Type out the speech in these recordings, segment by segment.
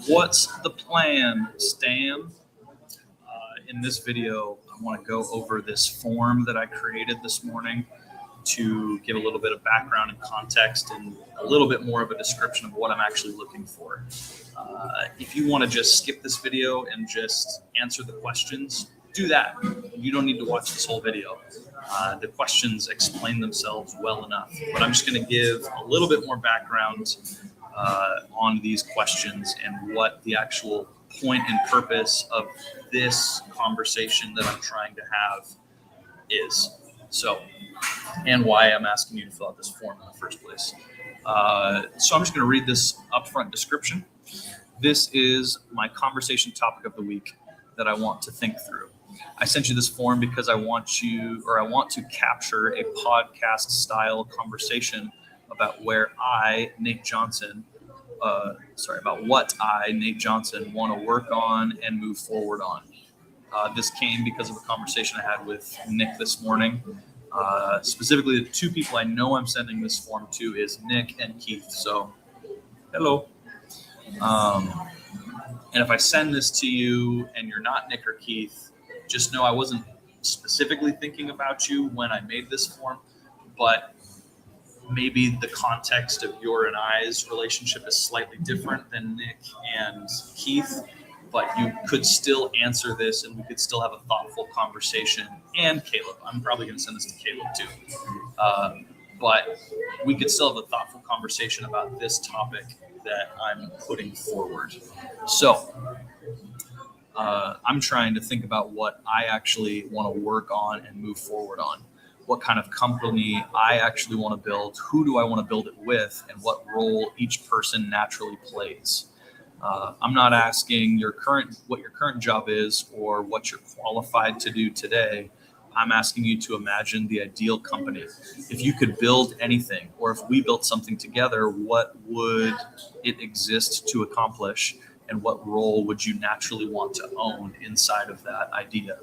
What's the plan, Stan? In this video, I want to go over this form that I created this morning to give a little bit of background and context and a little bit more of a description of what I'm actually looking for. If you want to just skip this video and just answer the questions, do that. You don't need to watch this whole video. The questions explain themselves well enough, but I'm just going to give a little bit more background on these questions and what the actual point and purpose of this conversation that I'm trying to have is. So, and why I'm asking you to fill out this form in the first place. So I'm just going to read this upfront description. This is my conversation topic of the week that I want to think through. I sent you this form because I want to capture a podcast style conversation about what I, Nate Johnson, want to work on and move forward on. This came because of a conversation I had with Nick this morning. Specifically, the two people I know I'm sending this form to is Nick and Keith. So, hello. And if I send this to you and you're not Nick or Keith, just know I wasn't specifically thinking about you when I made this form, but maybe the context of your and I's relationship is slightly different than Nick and Keith, but you could still answer this and we could still have a thoughtful conversation. And Caleb, I'm probably going to send this to Caleb too. But we could still have a thoughtful conversation about this topic that I'm putting forward. So I'm trying to think about what I actually want to work on and move forward on. What kind of company I actually want to build, who do I want to build it with, and what role each person naturally plays. I'm not asking what your current job is or what you're qualified to do today. I'm asking you to imagine the ideal company. If you could build anything, or if we built something together, what would it exist to accomplish, and what role would you naturally want to own inside of that idea?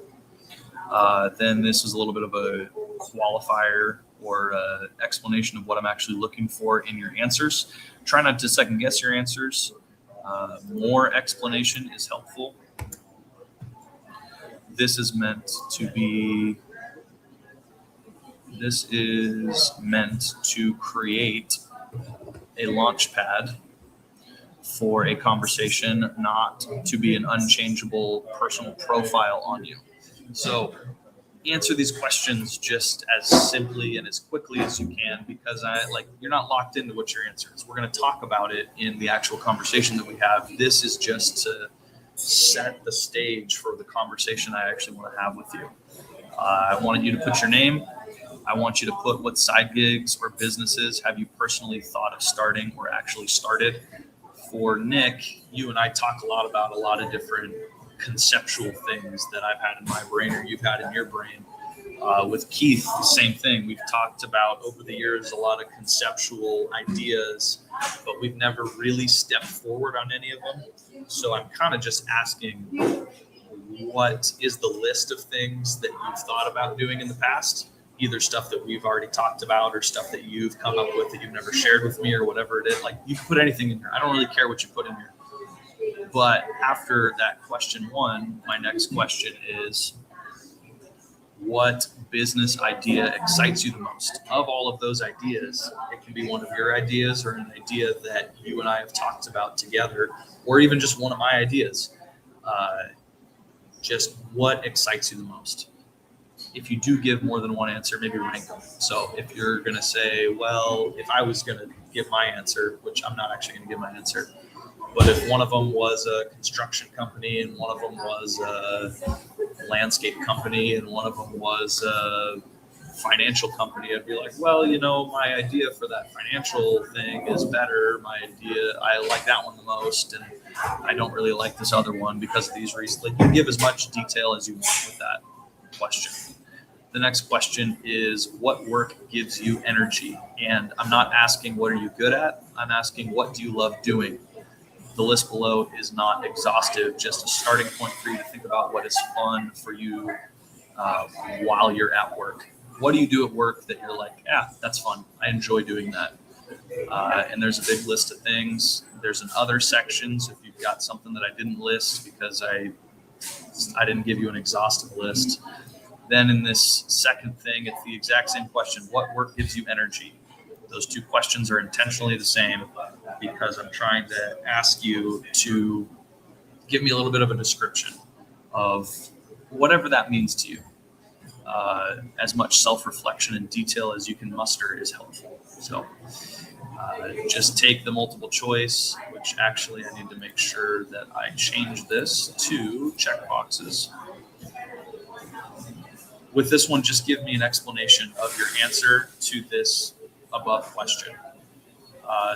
Then this is a little bit of a qualifier or explanation of what I'm actually looking for in your answers. Try not to second guess your answers. More explanation is helpful. This is meant to create a launch pad for a conversation, not to be an unchangeable personal profile on you. So answer these questions just as simply and as quickly as you can, because you're not locked into what your answer is. We're going to talk about it in the actual conversation that we have. This is just to set the stage for the conversation I actually want to have with you. I wanted you to put your name. I want you to put what side gigs or businesses have you personally thought of starting or actually started. For Nick, you and I talk a lot about a lot of different conceptual things that I've had in my brain or you've had in your brain. With Keith, the same thing. We've talked about over the years a lot of conceptual ideas, but we've never really stepped forward on any of them. So I'm kind of just asking, what is the list of things that you've thought about doing in the past? Either stuff that we've already talked about or stuff that you've come up with that you've never shared with me or whatever it is. Like, you can put anything in here. I don't really care what you put in here. But after that question one, my next question is, what business idea excites you the most? Of all of those ideas, it can be one of your ideas or an idea that you and I have talked about together, or even just one of my ideas. Just what excites you the most? If you do give more than one answer, maybe rank them. So if you're going to say, well, if I was going to give my answer, which I'm not actually going to give my answer, but if one of them was a construction company and one of them was a landscape company and one of them was a financial company, I'd be like, well, my idea for that financial thing is better. I like that one the most, and I don't really like this other one because of these reasons. Like, you give as much detail as you want with that question. The next question is, what work gives you energy? And I'm not asking what are you good at. I'm asking, what do you love doing? The list below is not exhaustive, just a starting point for you to think about what is fun for you while you're at work. What do you do at work that you're like, yeah, that's fun. I enjoy doing that. And there's a big list of things. There's an other section. So if you've got something that I didn't list because I didn't give you an exhaustive list, then in this second thing, it's the exact same question. What work gives you energy? Those two questions are intentionally the same because I'm trying to ask you to give me a little bit of a description of whatever that means to you. As much self-reflection and detail as you can muster is helpful. So just take the multiple choice, which actually I need to make sure that I change this to checkboxes. With this one, just give me an explanation of your answer to this above question.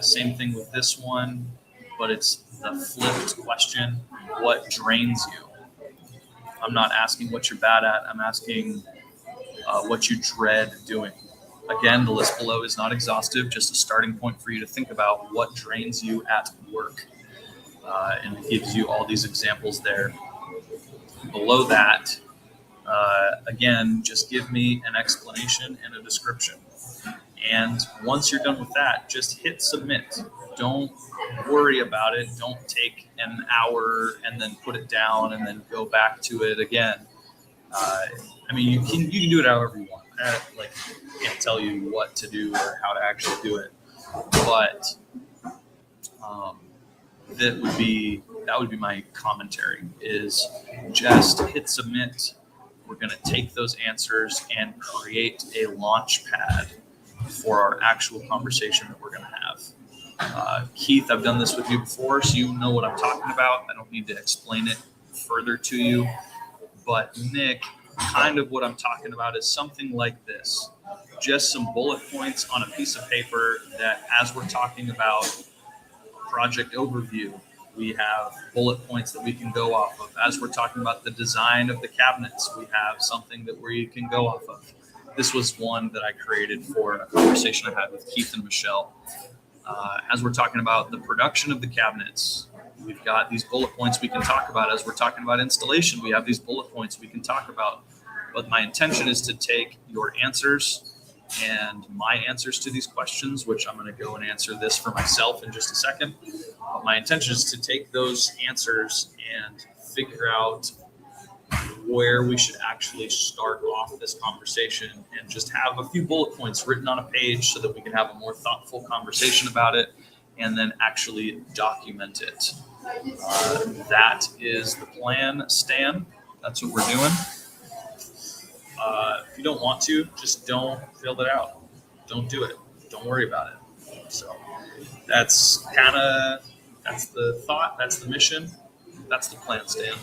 Same thing with this one, but it's the flipped question. What drains you? I'm not asking what you're bad at. I'm asking what you dread doing. Again, the list below is not exhaustive, just a starting point for you to think about what drains you at work. And it gives you all these examples there. Below that, again, just give me an explanation and a description. And once you're done with that, just hit submit. Don't worry about it. Don't take an hour and then put it down and then go back to it again. I mean, you can do it however you want. I can't tell you what to do or how to actually do it, but that would be my commentary. Is just hit submit. We're going to take those answers and create a launch pad for our actual conversation that we're going to have. Keith, I've done this with you before, so you know what I'm talking about. I don't need to explain it further to you. But Nick, kind of what I'm talking about is something like this. Just some bullet points on a piece of paper that, as we're talking about project overview, we have bullet points that we can go off of. As we're talking about the design of the cabinets, we have something that we can go off of. This was one that I created for a conversation I had with Keith and Michelle. As we're talking about the production of the cabinets, we've got these bullet points we can talk about. As we're talking about installation, we have these bullet points we can talk about. But my intention is to take your answers and my answers to these questions, which I'm going to go and answer this for myself in just a second. But my intention is to take those answers and figure out where we should actually start off this conversation and just have a few bullet points written on a page so that we can have a more thoughtful conversation about it and then actually document it. That is the plan, Stan. That's what we're doing. If you don't want to, just don't fill it out. Don't do it. Don't worry about it. So that's the thought. That's the mission. That's the plan, Stan.